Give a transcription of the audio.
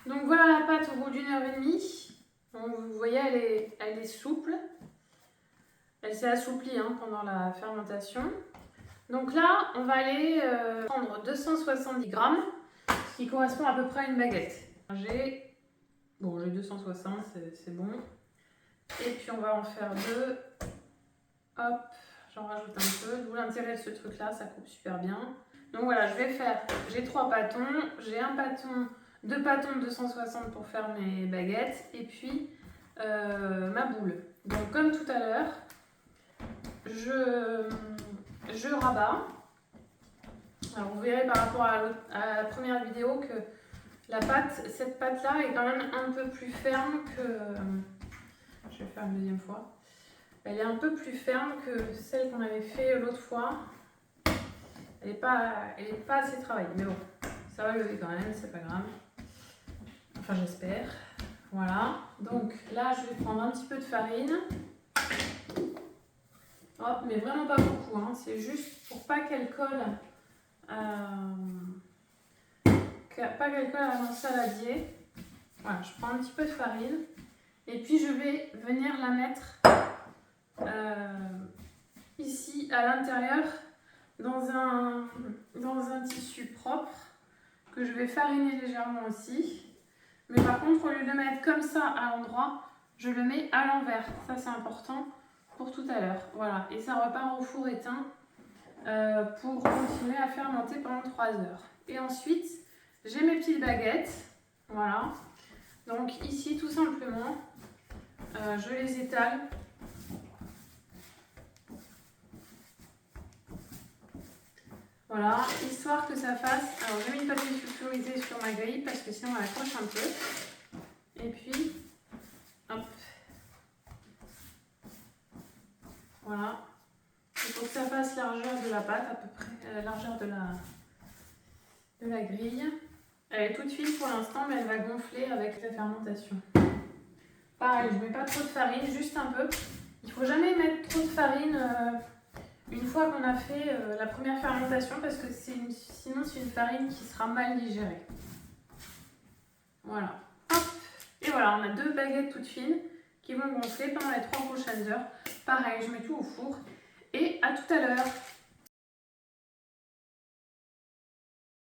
Donc voilà la pâte au bout d'1h30. Donc vous voyez, elle est souple. Elle s'est assouplie pendant la fermentation. Donc là, on va aller prendre 270 grammes, ce qui correspond à peu près à une baguette. J'ai 260, c'est bon. Et puis on va en faire 2. Hop, j'en rajoute un peu. D'où l'intérêt de ce truc-là, ça coupe super bien. Donc voilà, j'ai 3 pâtons. J'ai 2 pâtons de 260 pour faire mes baguettes. Et puis ma boule. Donc comme tout à l'heure, je rabats. Alors vous verrez par rapport à la première vidéo que cette pâte là est quand même un peu plus ferme que... Je vais faire une deuxième fois. Elle est un peu plus ferme que celle qu'on avait fait l'autre fois. Elle n'est pas assez travaillée, mais bon, ça va lever quand même, c'est pas grave. Enfin j'espère. Voilà, donc là je vais prendre un petit peu de farine. Hop, mais vraiment pas beaucoup, c'est juste pour pas qu'elle colle à mon saladier. Voilà, je prends un petit peu de farine et puis je vais venir la mettre ici à l'intérieur dans un tissu propre que je vais fariner légèrement aussi. Mais par contre, au lieu de le mettre comme ça à l'endroit, je le mets à l'envers. Ça c'est important pour tout à l'heure. Voilà, et ça repart au four éteint pour continuer à fermenter pendant 3 heures. Et ensuite, j'ai mes petites baguettes. Voilà. Donc ici, tout simplement, je les étale. Voilà, histoire que ça fasse... Alors j'ai mis une papier sulfurisé sur ma grille parce que sinon elle accroche un peu. Et puis, hop. Voilà. Il faut que ça fasse largeur de la pâte, à peu près, largeur de la grille. Elle est toute fine pour l'instant, mais elle va gonfler avec la fermentation. Pareil, je ne mets pas trop de farine, juste un peu. Il ne faut jamais mettre trop de farine une fois qu'on a fait la première fermentation parce que sinon c'est une farine qui sera mal digérée. Voilà. Hop. Et voilà, on a 2 baguettes toutes fines qui vont gonfler pendant les 3 prochaines heures. Pareil, je mets tout au four et à tout à l'heure.